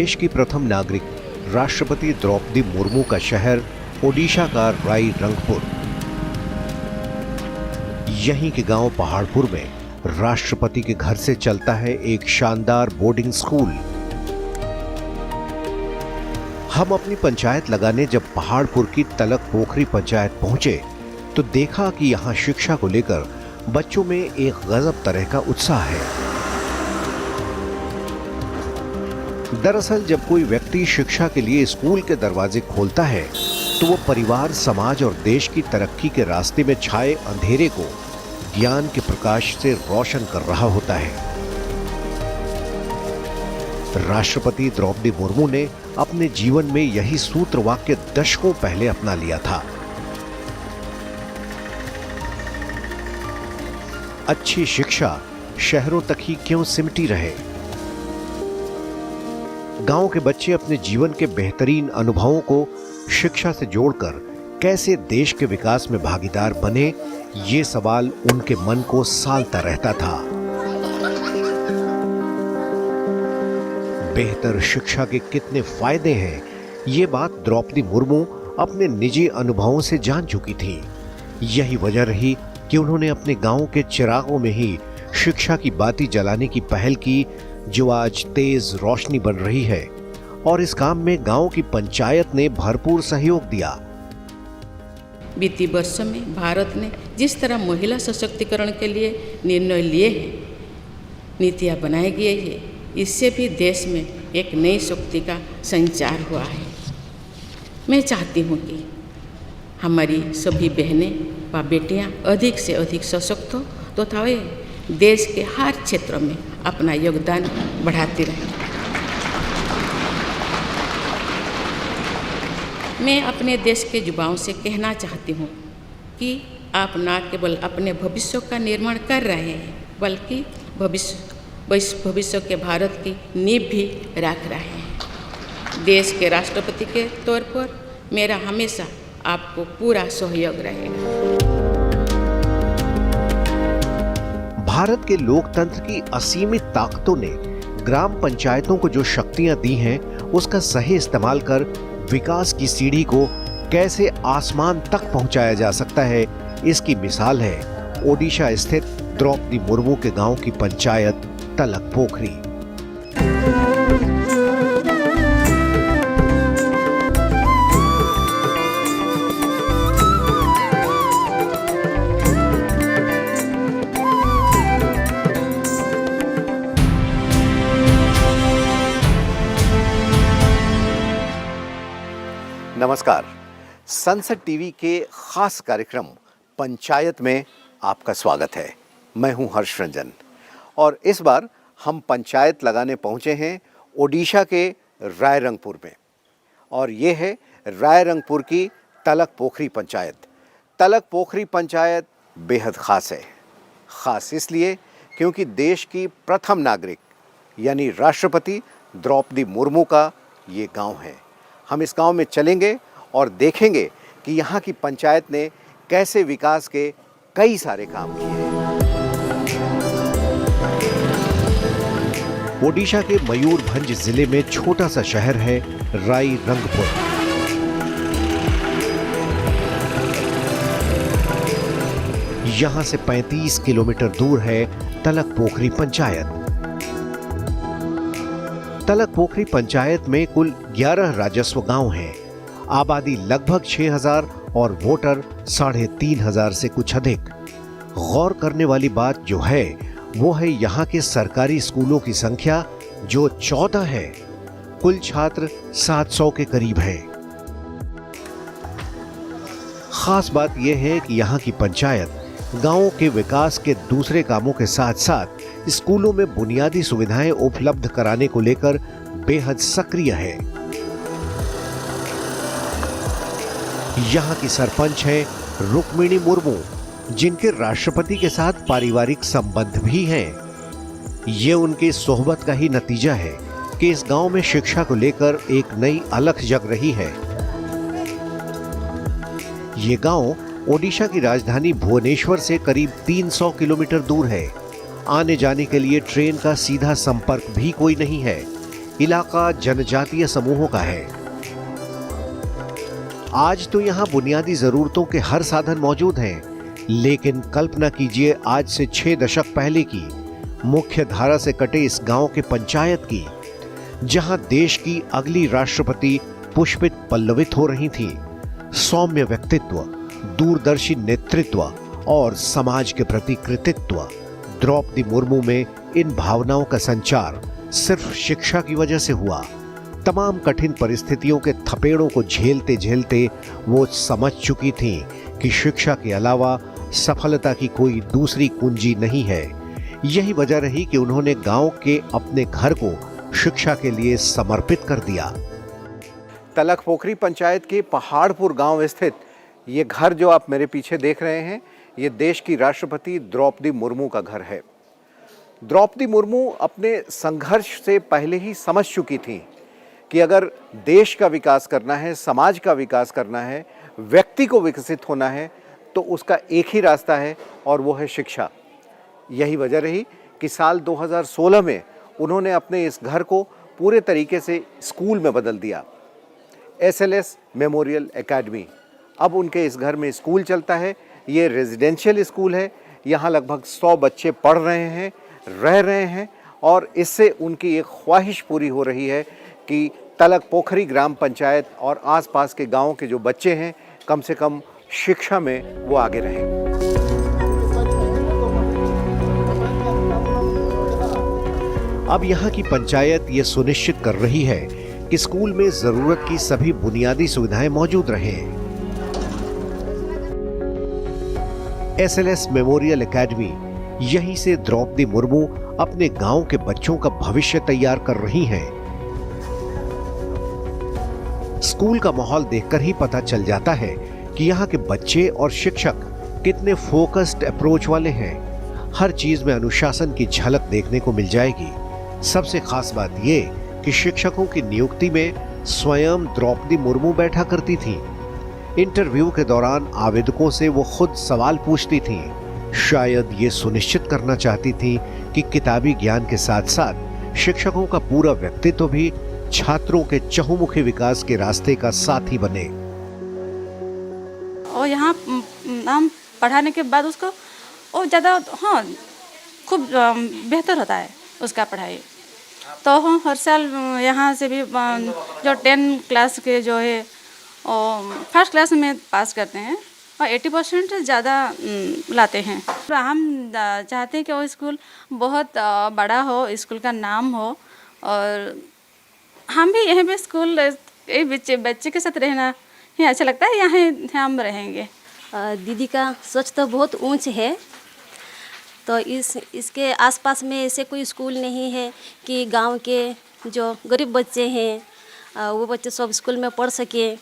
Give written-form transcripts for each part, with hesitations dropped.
देश की प्रथम नागरिक राष्ट्रपति द्रौपदी मुर्मू का शहर ओडिशा का रायरंगपुर। यहीं के गांव पहाड़पुर में राष्ट्रपति के घर से चलता है एक शानदार बोर्डिंग स्कूल। हम अपनी पंचायत लगाने जब पहाड़पुर की तलक पोखरी पंचायत पहुंचे तो देखा कि यहां शिक्षा को लेकर बच्चों में एक गजब तरह का उत्साह है। दरअसल जब कोई व्यक्ति शिक्षा के लिए स्कूल के दरवाजे खोलता है तो वो परिवार, समाज और देश की तरक्की के रास्ते में छाए अंधेरे को ज्ञान के प्रकाश से रोशन कर रहा होता है। राष्ट्रपति द्रौपदी मुर्मू ने अपने जीवन में यही सूत्र वाक्य दशकों पहले अपना लिया था। अच्छी शिक्षा शहरों तक ही क्यों सिमटी रहे। गांव के बच्चे अपने जीवन के बेहतरीन अनुभवों को शिक्षा से जोड़कर कैसे देश के विकास में भागीदार बने, ये सवाल उनके मन को सालता रहता था। बेहतर शिक्षा के कितने फायदे हैं, ये बात द्रौपदी मुर्मू अपने निजी अनुभवों से जान चुकी थी। यही वजह रही कि उन्होंने अपने गांव के चिरागों में ही शिक्षा की बाती जलाने की पहल की, जो आज तेज रोशनी बन रही है। और इस काम में गांव की पंचायत ने भरपूर सहयोग दिया। बीती वर्षों में भारत ने जिस तरह महिला सशक्तिकरण के लिए निर्णय लिए हैं, नीतियां बनाई गई है, इससे भी देश में एक नई शक्ति का संचार हुआ है। मैं चाहती हूँ कि हमारी सभी बहनें व बेटियाँ अधिक से अधिक सशक्त हो तथा वे देश के हर क्षेत्रों में अपना योगदान बढ़ाती रहें। मैं अपने देश के युवाओं से कहना चाहती हूँ कि आप न केवल अपने भविष्य का निर्माण कर रहे हैं, बल्कि भविष्य के भारत की नींव भी रख रहे हैं। देश के राष्ट्रपति के तौर पर मेरा हमेशा आपको पूरा सहयोग रहेगा। भारत के लोकतंत्र की असीमित ताकतों ने ग्राम पंचायतों को जो शक्तियां दी हैं, उसका सही इस्तेमाल कर विकास की सीढ़ी को कैसे आसमान तक पहुंचाया जा सकता है, इसकी मिसाल है ओडिशा स्थित द्रौपदी मुर्मू के गांव की पंचायत तलक पोखरी। नमस्कार, संसद टीवी के खास कार्यक्रम पंचायत में आपका स्वागत है। मैं हूं हर्ष रंजन और इस बार हम पंचायत लगाने पहुंचे हैं ओडिशा के रायरंगपुर में। और ये है रायरंगपुर की तलक पोखरी पंचायत। तलक पोखरी पंचायत बेहद खास है। खास इसलिए क्योंकि देश की प्रथम नागरिक यानी राष्ट्रपति द्रौपदी मुर्मू का ये गांव है। हम इस गांव में चलेंगे और देखेंगे कि यहाँ की पंचायत ने कैसे विकास के कई सारे काम किए हैं। ओडिशा के मयूरभंज जिले में छोटा सा शहर है रायरंगपुर। यहाँ से 35 किलोमीटर दूर है तलक पोखरी पंचायत। तलक पोखरी पंचायत में कुल 11 राजस्व गांव हैं। आबादी लगभग 6000 और वोटर 3500 से कुछ अधिक। गौर करने वाली बात जो है वो है यहाँ के सरकारी स्कूलों की संख्या जो 14 है। कुल छात्र 700 के करीब हैं। खास बात यह है कि यहाँ की पंचायत गांवों के विकास के दूसरे कामों के साथ साथ स्कूलों में बुनियादी सुविधाएं उपलब्ध कराने को लेकर बेहद सक्रिय है। यहाँ की सरपंच है रुक्मिणी मुर्मू, जिनके राष्ट्रपति के साथ पारिवारिक संबंध भी हैं। ये उनकी सोहबत का ही नतीजा है कि इस गांव में शिक्षा को लेकर एक नई अलख जग रही है। ये गांव ओडिशा की राजधानी भुवनेश्वर से करीब 300 किलोमीटर दूर है। आने जाने के लिए ट्रेन का सीधा संपर्क भी कोई नहीं है। इलाका जनजातीय समूहों का है। आज तो यहाँ बुनियादी जरूरतों के हर साधन मौजूद हैं, लेकिन कल्पना कीजिए आज से 6 दशक पहले की मुख्य धारा से कटे इस गांव के पंचायत की, जहां देश की अगली राष्ट्रपति पुष्पित पल्लवित हो रही थी। सौम्य व्यक्तित्व, दूरदर्शी नेतृत्व और समाज के प्रति कृतित्व, द्रौपदी मुर्मू में इन भावनाओं का संचार सिर्फ शिक्षा की वजह से हुआ। तमाम कठिन परिस्थितियों के थपेड़ों को झेलते झेलते वो समझ चुकी थीं कि शिक्षा के अलावा सफलता की कोई दूसरी कुंजी नहीं है। यही वजह रही कि उन्होंने गांव के अपने घर को शिक्षा के लिए समर्पित कर दिया। तलक पोखरी पंचायत के पहाड़पुर गांव स्थित ये घर जो आप मेरे पीछे देख रहे हैं, ये देश की राष्ट्रपति द्रौपदी मुर्मू का घर है। द्रौपदी मुर्मू अपने संघर्ष से पहले ही समझ चुकी थी कि अगर देश का विकास करना है, समाज का विकास करना है, व्यक्ति को विकसित होना है, तो उसका एक ही रास्ता है और वो है शिक्षा। यही वजह रही कि साल 2016 में उन्होंने अपने इस घर को पूरे तरीके से स्कूल में बदल दिया। SLS मेमोरियल एकेडमी, अब उनके इस घर में स्कूल चलता है। ये रेजिडेंशियल स्कूल है। यहाँ लगभग 100 बच्चे पढ़ रहे हैं, रह रहे हैं और इससे उनकी एक ख्वाहिश पूरी हो रही है कि तलक पोखरी ग्राम पंचायत और आसपास के गांवों के जो बच्चे हैं, कम से कम शिक्षा में वो आगे रहें। अब यहाँ की पंचायत ये सुनिश्चित कर रही है कि स्कूल में जरूरत की सभी बुनियादी सुविधाएं मौजूद रहें। SLS मेमोरियल एकेडमी, यहीं से द्रौपदी मुर्मू अपने गांव के बच्चों का भविष्य तैयार कर रही हैं। स्कूल का माहौल देखकर ही पता चल जाता है कि यहाँ के बच्चे और शिक्षक कितने फोकस्ड अप्रोच वाले हैं। हर चीज में अनुशासन की झलक देखने को मिल जाएगी। सबसे खास बात ये कि शिक्षकों की नियुक्ति में स्वयं द्रौपदी मुर्मू बैठा करती थी। इंटरव्यू के दौरान आवेदकों से वो खुद सवाल पूछती थी। शायद ये सुनिश्चित करना चाहती थी कि किताबी ज्ञान के साथ साथ शिक्षकों का पूरा व्यक्तित्व भी छात्रों के चहुमुखी विकास के रास्ते का साथी बने। और यहाँ हम पढ़ाने के बाद उसको और ज़्यादा खूब बेहतर होता है उसका पढ़ाई। तो हम हर साल यहाँ से भी जो 10 क्लास के जो है फर्स्ट क्लास में पास करते हैं और 80% ज़्यादा लाते हैं। हम चाहते हैं कि वो स्कूल बहुत बड़ा हो, स्कूल का नाम हो और हम भी यहीं पे स्कूल बच्चे के साथ रहना ही अच्छा लगता है। यहाँ हम रहेंगे। दीदी का सोच तो बहुत ऊंच है, तो इसके आसपास में ऐसे कोई स्कूल नहीं है कि गांव के जो गरीब बच्चे हैं वो बच्चे सब स्कूल में पढ़ सके।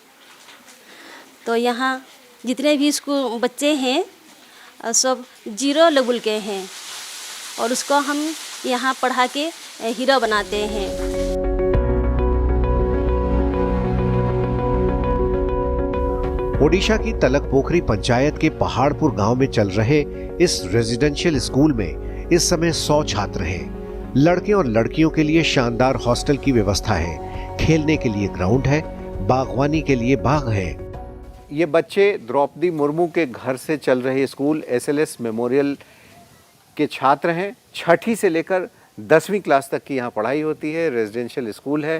तो यहाँ जितने भी स्कूल बच्चे हैं सब 0 लेवल के हैं और उसको हम यहाँ पढ़ा के हीरो बनाते हैं। ओडिशा की तलक पोखरी पंचायत के पहाड़पुर गांव में चल रहे इस रेजिडेंशियल स्कूल में इस समय 100 छात्र हैं। लड़के और लड़कियों के लिए शानदार हॉस्टल की व्यवस्था है, खेलने के लिए ग्राउंड है, बागवानी के लिए बाग है। ये बच्चे द्रौपदी मुर्मू के घर से चल रहे स्कूल SLS मेमोरियल के छात्र हैं। 6ठी से लेकर 10वीं क्लास तक की यहाँ पढ़ाई होती है। रेजिडेंशियल स्कूल है।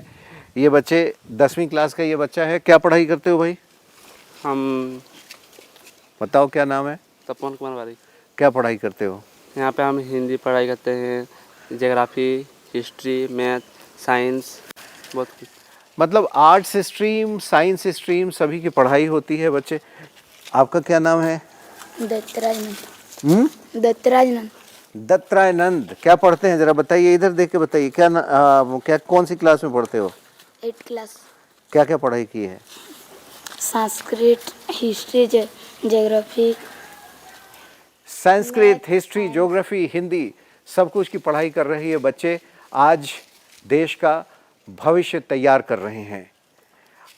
ये बच्चे 10वीं क्लास का ये बच्चा है। क्या पढ़ाई करते हो भाई? हम बताओ क्या नाम है? तपन कुमार वारी। क्या पढ़ाई करते हो? यहाँ पे हम हिंदी पढ़ाई करते हैं, ज्योग्राफी, हिस्ट्री, मैथ, साइंस, बहुत कुछ। मतलब आर्ट्स स्ट्रीम, साइंस स्ट्रीम सभी की पढ़ाई होती है बच्चे। आपका क्या नाम है? दत्तराजनंद। दत्तराजनंद। क्या पढ़ते हैं जरा बताइए, इधर देख के बताइए। क्या कौन सी क्लास में पढ़ते हो? 8th class. क्या क्या पढ़ाई की है? Sanskrit, history, geography. Sanskrit, history, geography, Hindi सब कुछ की पढ़ाई कर रही है बच्चे। आज देश का भविष्य तैयार कर रहे हैं।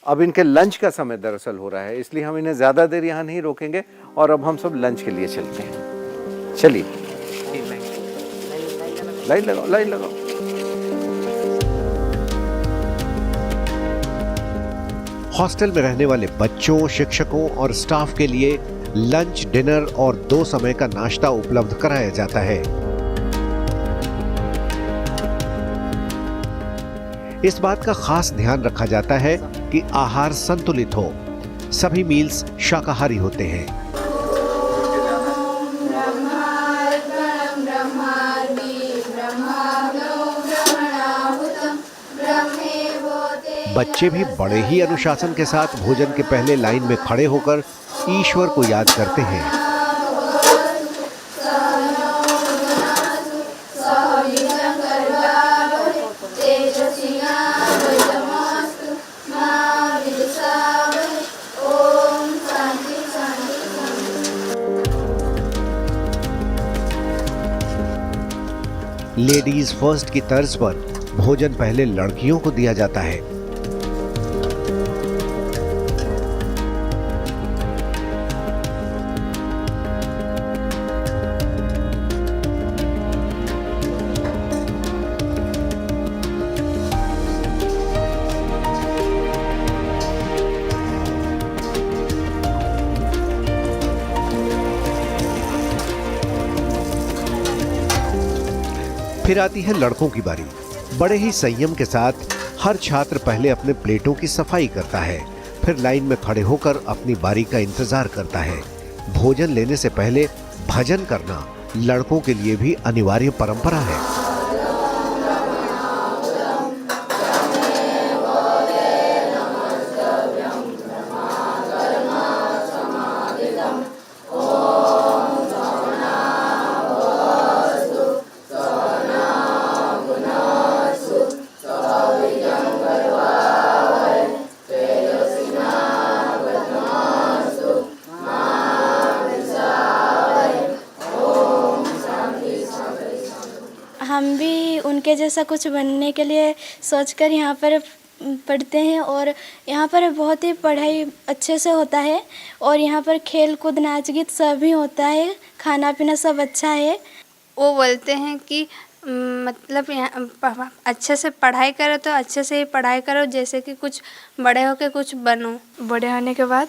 अब इनके लंच का समय दरअसल हो रहा है, इसलिए हम इन्हें ज़्यादा देर यहाँ नहीं रोकेंगे और अब हम सब लंच के लिए चलते हैं। चलिए लाइन लगाओ, लाइन लगाओ। हॉस्टल में रहने वाले बच्चों, शिक्षकों और स्टाफ के लिए लंच, डिनर और 2 समय का नाश्ता उपलब्ध कराया जाता है। इस बात का खास ध्यान रखा जाता है कि आहार संतुलित हो। सभी मील्स शाकाहारी होते हैं। बच्चे भी बड़े ही अनुशासन के साथ भोजन के पहले लाइन में खड़े होकर ईश्वर को याद करते हैं। लेडीज फर्स्ट की तर्ज पर भोजन पहले लड़कियों को दिया जाता है। फिर आती है लड़कों की बारी। बड़े ही संयम के साथ हर छात्र पहले अपने प्लेटों की सफाई करता है, फिर लाइन में खड़े होकर अपनी बारी का इंतजार करता है। भोजन लेने से पहले भजन करना लड़कों के लिए भी अनिवार्य परंपरा है। हम भी उनके जैसा कुछ बनने के लिए सोचकर यहाँ पर पढ़ते हैं और यहाँ पर बहुत ही पढ़ाई अच्छे से होता है और यहाँ पर खेल कूद नाच गीत सभी होता है, खाना पीना सब अच्छा है। वो बोलते हैं कि मतलब यहाँ अच्छे से पढ़ाई करो तो अच्छे से ही पढ़ाई करो, जैसे कि कुछ बड़े होके कुछ बनो। बड़े होने के बाद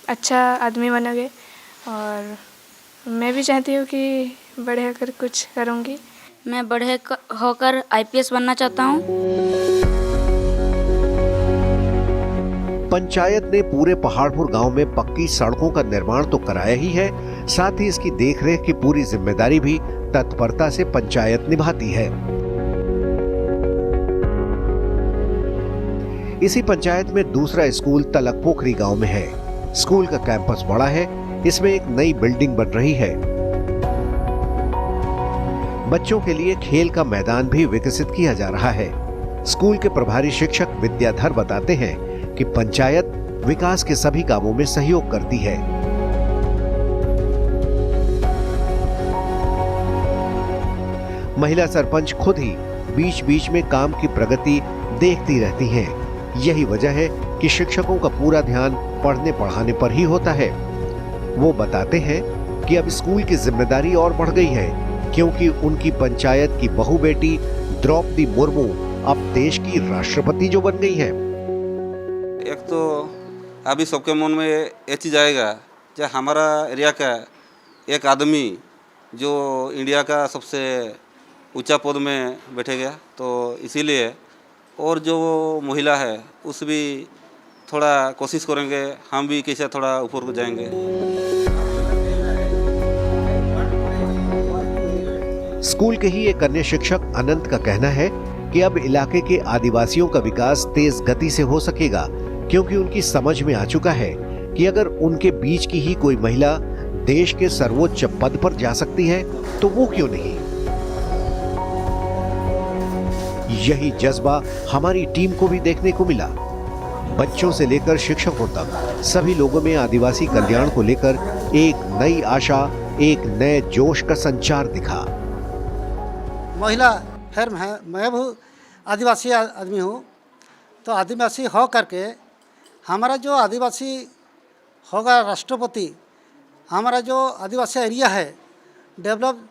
अच्छा आदमी बनोगे और मैं भी चाहती हूँ कि बड़े होकर कुछ करूँगी। मैं बड़े होकर IPS बनना चाहता हूँ। पंचायत ने पूरे पहाड़पुर गांव में पक्की सड़कों का निर्माण तो कराया ही है, साथ ही इसकी देखरेख की पूरी जिम्मेदारी भी तत्परता से पंचायत निभाती है। इसी पंचायत में दूसरा स्कूल तलकपोखरी गांव में है। स्कूल का कैंपस बड़ा है, इसमें एक नई बिल्डिंग बन रही है। बच्चों के लिए खेल का मैदान भी विकसित किया जा रहा है। स्कूल के प्रभारी शिक्षक विद्याधर बताते हैं कि पंचायत विकास के सभी कामों में सहयोग करती है। महिला सरपंच खुद ही बीच बीच में काम की प्रगति देखती रहती हैं। यही वजह है कि शिक्षकों का पूरा ध्यान पढ़ने पढ़ाने पर ही होता है। वो बताते हैं कि अब स्कूल की जिम्मेदारी और बढ़ गई है, क्योंकि उनकी पंचायत की बहू बेटी द्रौपदी मुर्मू अब देश की राष्ट्रपति जो बन गई है। एक तो अभी सबके मन में ये चीज़ आएगा कि हमारा एरिया का एक आदमी जो इंडिया का सबसे ऊंचा पद में बैठेगा, तो इसीलिए और जो महिला है उस भी थोड़ा कोशिश करेंगे, हम भी कैसे थोड़ा ऊपर को जाएंगे। स्कूल के ही एक अन्य शिक्षक अनंत का कहना है कि अब इलाके के आदिवासियों का विकास तेज गति से हो सकेगा, क्योंकि उनकी समझ में आ चुका है कि अगर उनके बीच की ही कोई महिला देश के सर्वोच्च पद पर जा सकती है तो वो क्यों नहीं। यही जज्बा हमारी टीम को भी देखने को मिला। बच्चों से लेकर शिक्षकों तक सभी लोगों में आदिवासी कल्याण को लेकर एक नई आशा, एक नए जोश का संचार दिखा। महिला फर्म है, मैं भी आदिवासी आदमी हूँ, तो आदिवासी हो करके हमारा जो आदिवासी होगा राष्ट्रपति, हमारा जो आदिवासी एरिया है डेवलप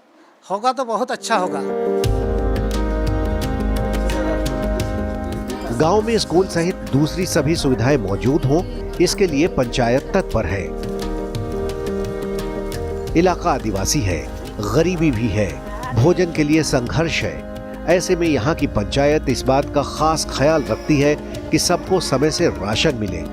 होगा तो बहुत अच्छा होगा। गांव में स्कूल सहित दूसरी सभी सुविधाएं मौजूद हों, इसके लिए पंचायत तत्पर है। इलाका आदिवासी है, गरीबी भी है, भोजन के लिए संघर्ष है। ऐसे में यहाँ की पंचायत इस बात का खास ख्याल रखती है कि सबको समय से राशन मिले।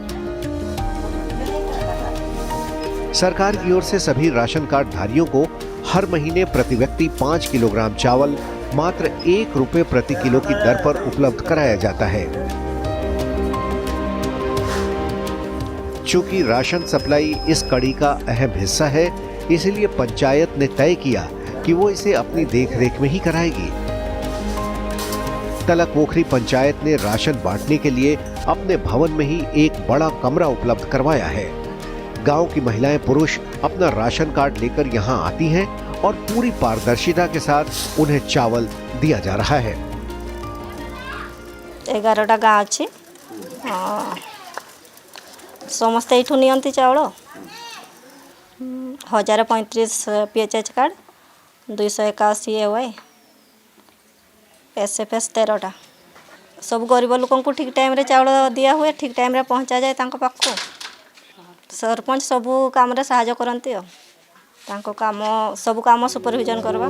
सरकार की ओर से सभी राशन कार्ड धारियों को हर महीने प्रति व्यक्ति 5 किलोग्राम चावल मात्र 1 रुपए प्रति किलो की दर पर उपलब्ध कराया जाता है। चूंकि राशन सप्लाई इस कड़ी का अहम हिस्सा है, इसलिए पंचायत ने तय किया कि वो इसे अपनी देखरेख में ही कराएगी। तलक पोखरी पंचायत ने राशन बांटने के लिए अपने भवन में ही एक बड़ा कमरा उपलब्ध करवाया है। गांव की महिलाएं पुरुष अपना राशन कार्ड लेकर यहां आती हैं और पूरी पारदर्शिता के साथ उन्हें चावल दिया जा रहा है। 11टा गाँव अच्छी समस्त यू नि चाउल 1035 PHH कार्ड 281 AY SFS 13टा सब गरीब लोक को ठीक टाइम रे चाउल दिया हुए, ठीक टाइम रे पहुंचा जाए तांको पाखो। सरपंच सबू काम रे सहायता करती हो, तांको काम सब काम सुपरविजन करवा।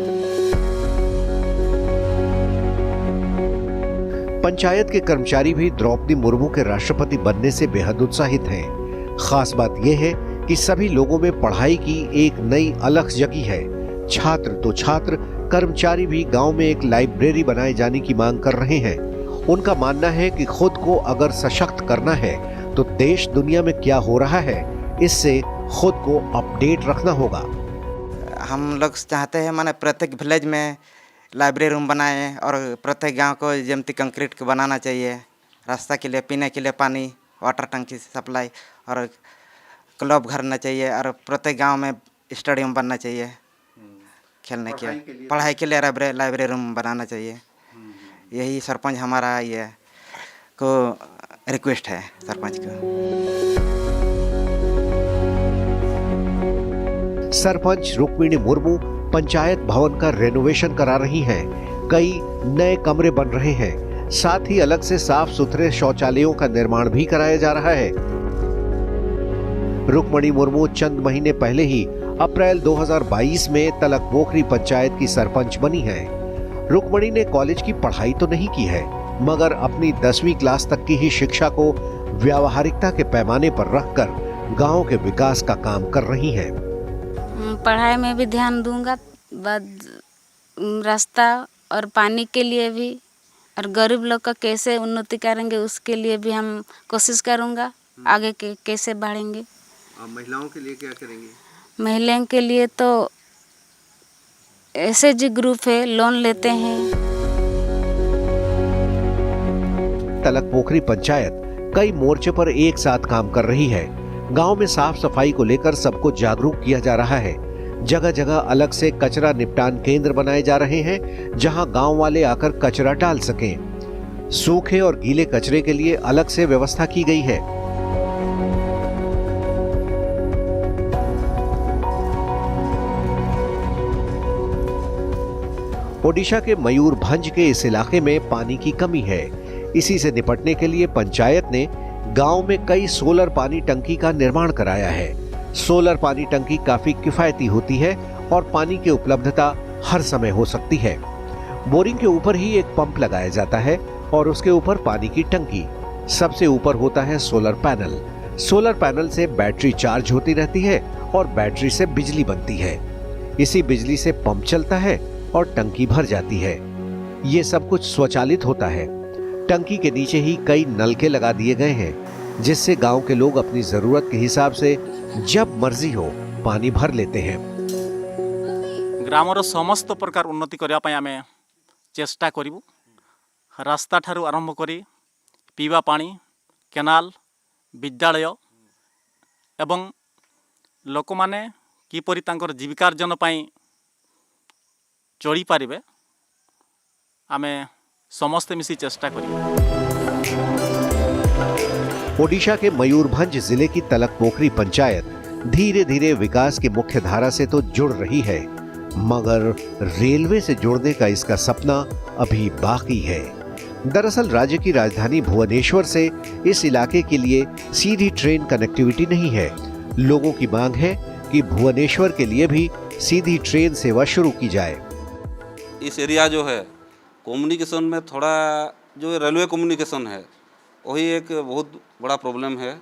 पंचायत के कर्मचारी भी द्रौपदी मुर्मू के राष्ट्रपति बनने से बेहद उत्साहित हैं। खास बात यह है कि सभी लोगों में पढ़ाई की एक नई अलख जगी है। छात्र तो छात्र, कर्मचारी भी गांव में एक लाइब्रेरी बनाए जाने की मांग कर रहे हैं। उनका मानना है कि खुद को अगर सशक्त करना है तो देश दुनिया में क्या हो रहा है, इससे खुद को अपडेट रखना होगा। हम लोग चाहते हैं माने प्रत्येक विलेज में लाइब्रेरी रूम बनाए और प्रत्येक गांव को जमती कंक्रीट के बनाना चाहिए। रास्ता के लिए, पीने के लिए पानी, वाटर टंकी सप्लाई और क्लब घर होना चाहिए और प्रत्येक गांव में स्टेडियम बनना चाहिए खेलने के, पढ़ाई के लिए लाइब्रेरी रूम बनाना चाहिए। यही सरपंच हमारा ये को रिक्वेस्ट है सरपंच को। सरपंच रुक्मिणी मुर्मू पंचायत भवन का रेनोवेशन करा रही हैं। कई नए कमरे बन रहे हैं, साथ ही अलग से साफ सुथरे शौचालयों का निर्माण भी कराया जा रहा है। रुक्मिणी मुर्मू चंद महीने पहले ही अप्रैल 2022 में तलक पोखरी पंचायत की सरपंच बनी हैं। रुक्मिणी ने कॉलेज की पढ़ाई तो नहीं की है, मगर अपनी 10वीं क्लास तक की ही शिक्षा को व्यावहारिकता के पैमाने पर रखकर गांव के विकास का काम कर रही हैं। पढ़ाई में भी ध्यान दूंगा, बाद रास्ता और पानी के लिए भी, और गरीब लोग का कैसे उन्नति करेंगे उसके लिए भी हम कोशिश करूंगा। आगे के कैसे बढ़ेंगे। महिलाओं के लिए क्या करेंगे? महिलाओं के लिए तो SHG ग्रुप है, लोन लेते हैं। तलक पोखरी पंचायत कई मोर्चे पर एक साथ काम कर रही है। गांव में साफ सफाई को लेकर सबको जागरूक किया जा रहा है। जगह जगह अलग से कचरा निपटान केंद्र बनाए जा रहे हैं, जहां गांव वाले आकर कचरा डाल सकें। सूखे और गीले कचरे के लिए अलग से व्यवस्था की गई है। ओडिशा के मयूरभंज के इस इलाके में पानी की कमी है। इसी से निपटने के लिए पंचायत ने गांव में कई सोलर पानी टंकी का निर्माण कराया है। सोलर पानी टंकी काफी किफायती होती है और पानी की उपलब्धता हर समय हो सकती है। बोरिंग के ऊपर ही एक पंप लगाया जाता है और उसके ऊपर पानी की टंकी। सबसे ऊपर होता है सोलर पैनल। सोलर पैनल से बैटरी चार्ज होती रहती है और बैटरी से बिजली बनती है। इसी बिजली से पंप चलता है और टंकी भर जाती है। ये सब कुछ स्वचालित होता है। टंकी के नीचे ही कई नलके लगा दिए गए हैं, जिससे गांव के लोग अपनी जरूरत के हिसाब से जब मर्जी हो पानी भर लेते हैं। ग्रामर समस्त प्रकार उन्नति करने आम चेष्टा करूँ। रास्ता ठारू आरंभ करी पीवा पानी, केनाल, विद्यालय एवं लोक माने किपरि तांकर जीविकार्जन पाई चली पारिबे आमे समस्त मिसी चेष्टा करी। ओडिशा के मयूरभंज जिले की तलक पोखरी पंचायत धीरे धीरे विकास की मुख्य धारा से तो जुड़ रही है, मगर रेलवे से जुड़ने का इसका सपना अभी बाकी है। दरअसल राज्य की राजधानी भुवनेश्वर से इस इलाके के लिए सीधी ट्रेन कनेक्टिविटी नहीं है। लोगों की मांग है कि भुवनेश्वर के लिए भी सीधी ट्रेन सेवा शुरू की जाए। इस एरिया जो है कम्युनिकेशन में थोड़ा जो रेलवे कम्युनिकेशन है वही एक बहुत बड़ा प्रॉब्लम है।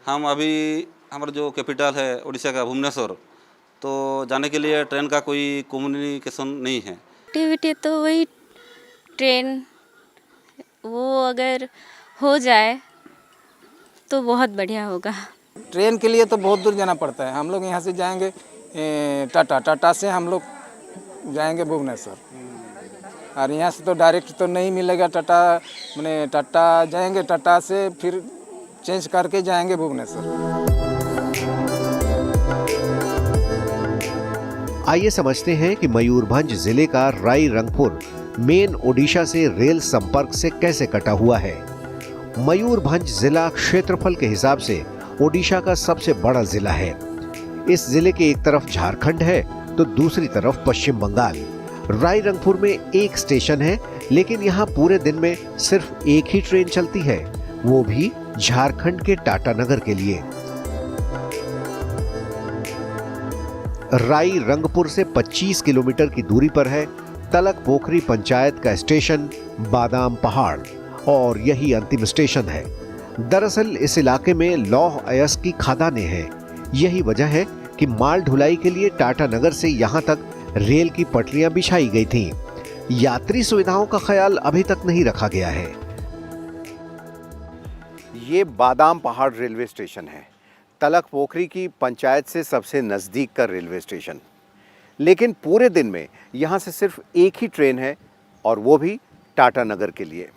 हम अभी हमारा जो कैपिटल है उड़ीसा का भुवनेश्वर, तो जाने के लिए ट्रेन का कोई कम्युनिकेशन नहीं है। एक्टिविटी तो वही ट्रेन वो अगर हो जाए तो बहुत बढ़िया होगा। ट्रेन के लिए तो बहुत दूर जाना पड़ता है। हम लोग यहाँ से जाएंगे टाटा से हम लोग जाएंगे भुवनेश्वर, और यहाँ से तो डायरेक्ट तो नहीं मिलेगा। टाटा जाएंगे, टाटा से फिर चेंज करके जाएंगे भुवनेश्वर। आइए समझते हैं कि मयूरभंज जिले का राई रंगपुर मेन ओडिशा से रेल संपर्क से कैसे कटा हुआ है। मयूरभंज जिला क्षेत्रफल के हिसाब से ओडिशा का सबसे बड़ा जिला है। इस जिले के एक तरफ झारखंड है तो दूसरी तरफ पश्चिम बंगाल। राई रंगपुर में एक स्टेशन है, लेकिन यहाँ पूरे दिन में सिर्फ एक ही ट्रेन चलती है, वो भी झारखंड के टाटानगर के लिए। राई रंगपुर से 25 किलोमीटर की दूरी पर है तलक पोखरी पंचायत का स्टेशन बादाम पहाड़, और यही अंतिम स्टेशन है। दरअसल इस इलाके में लौह अयस्क की खदानें हैं। यही वजह है कि माल ढुलाई के लिए टाटानगर से यहाँ तक रेल की पटरियां बिछाई गई थीं। यात्री सुविधाओं का ख्याल अभी तक नहीं रखा गया है। ये बादाम पहाड़ रेलवे स्टेशन है, तलक पोखरी की पंचायत से सबसे नज़दीक का रेलवे स्टेशन। लेकिन पूरे दिन में यहाँ से सिर्फ एक ही ट्रेन है, और वो भी टाटानगर के लिए।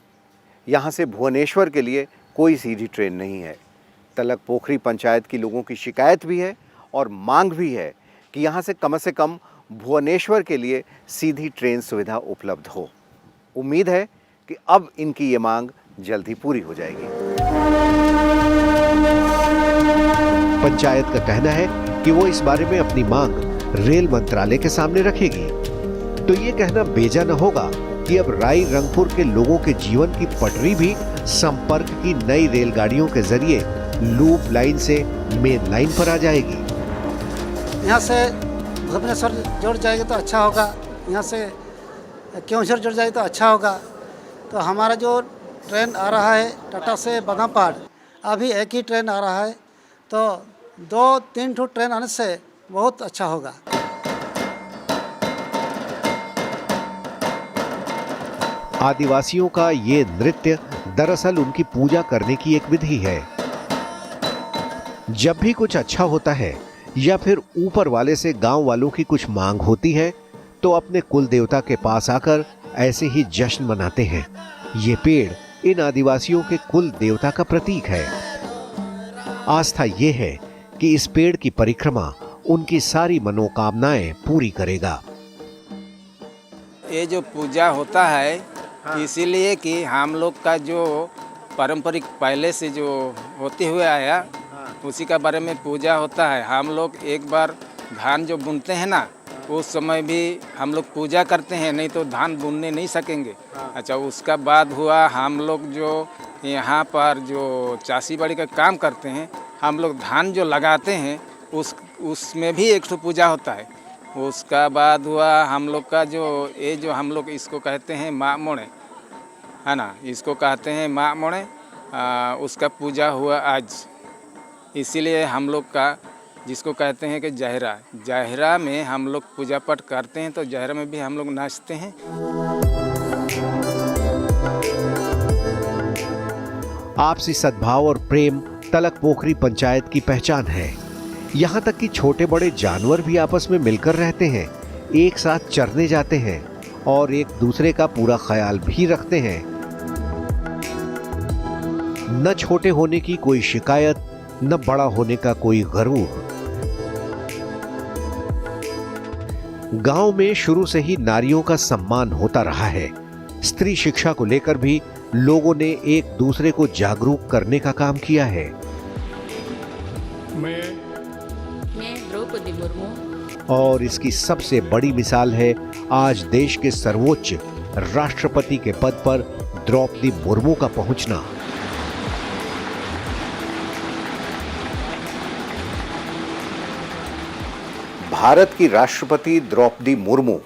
यहाँ से भुवनेश्वर के लिए कोई सीधी ट्रेन नहीं है। तलक पोखरी पंचायत की लोगों की शिकायत भी है और मांग भी है कि यहाँ से कम भुवनेश्वर के लिए सीधी ट्रेन सुविधा उपलब्ध हो। उम्मीद है कि अब इनकी ये मांग जल्द ही पूरी हो जाएगी। पंचायत का कहना है कि वो इस बारे में अपनी मांग रेल मंत्रालय के सामने रखेगी। तो ये कहना बेजा न होगा कि अब राई रंगपुर के लोगों के जीवन की पटरी भी संपर्क की नई रेलगाड़ियों के जरिए लूप लाइन से मेन लाइन पर आ जाएगी। यहाँ से भुवनेश्वर जुड़ जाएगी तो अच्छा होगा, यहाँ से केवंझर जुड़ जाएगी तो अच्छा होगा। तो हमारा जो ट्रेन आ रहा है टाटा से बादाम पहाड़, अभी एक ही ट्रेन आ रहा है, तो 2-3 ठो ट्रेन आने से बहुत अच्छा होगा। आदिवासियों का ये नृत्य दरअसल उनकी पूजा करने की एक विधि है। जब भी कुछ अच्छा होता है या फिर ऊपर वाले से गांव वालों की कुछ मांग होती है, तो अपने कुल देवता के पास आकर ऐसे ही जश्न मनाते हैं। ये पेड़ इन आदिवासियों के कुल देवता का प्रतीक है। आस्था ये है कि इस पेड़ की परिक्रमा उनकी सारी मनोकामनाएं पूरी करेगा। ये जो पूजा होता है इसीलिए कि हम लोग का जो पारंपरिक पहले से जो होते हुए आया उसी का बारे में पूजा होता है। हम लोग एक बार धान जो बुनते हैं ना, उस समय भी हम लोग पूजा करते हैं, नहीं तो धान बुनने नहीं सकेंगे। अच्छा, उसका बाद हुआ हम लोग जो यहाँ पर जो चासी बाड़ी का काम करते हैं, हम लोग धान जो लगाते हैं उसमें भी एक तो पूजा होता है। उसका बाद हुआ हम लोग का जो ये जो हम लोग इसको कहते हैं माँ मोड़े, है ना, इसको कहते हैं माँ मोड़े, उसका पूजा हुआ आज। इसीलिए हम लोग का जिसको कहते हैं कि जहरा में हम लोग पूजा पाठ करते हैं, तो जहरा में भी हम लोग नाचते हैं। आपसी सद्भाव और प्रेम तलक पोखरी पंचायत की पहचान है। यहाँ तक कि छोटे बड़े जानवर भी आपस में मिलकर रहते हैं, एक साथ चरने जाते हैं और एक दूसरे का पूरा ख्याल भी रखते हैं। न छोटे होने की कोई शिकायत, न बड़ा होने का कोई गरूर। गांव में शुरू से ही नारियों का सम्मान होता रहा है। स्त्री शिक्षा को लेकर भी लोगों ने एक दूसरे को जागरूक करने का काम किया है। मैं द्रौपदी मुर्मू, और इसकी सबसे बड़ी मिसाल है आज देश के सर्वोच्च राष्ट्रपति के पद पर द्रौपदी मुर्मू का पहुंचना भारत की राष्ट्रपति द्रौपदी मुर्मू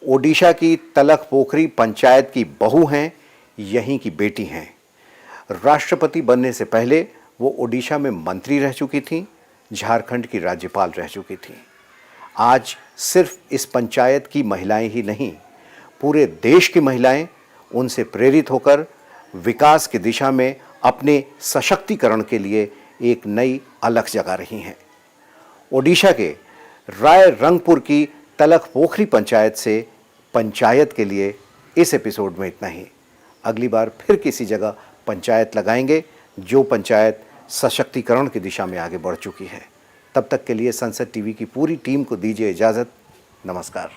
ओडिशा की तलख पोखरी पंचायत की बहू हैं, यहीं की बेटी हैं। राष्ट्रपति बनने से पहले वो ओडिशा में मंत्री रह चुकी थीं, झारखंड की राज्यपाल रह चुकी थीं। आज सिर्फ इस पंचायत की महिलाएं ही नहीं, पूरे देश की महिलाएं उनसे प्रेरित होकर विकास की दिशा में अपने सशक्तिकरण के लिए एक नई अलख जगा रही हैं। ओडिशा के राय रंगपुर की तलख पोखरी पंचायत से पंचायत के लिए इस एपिसोड में इतना ही। अगली बार फिर किसी जगह पंचायत लगाएंगे जो पंचायत सशक्तिकरण की दिशा में आगे बढ़ चुकी है। तब तक के लिए संसद टीवी की पूरी टीम को दीजिए इजाज़त। नमस्कार।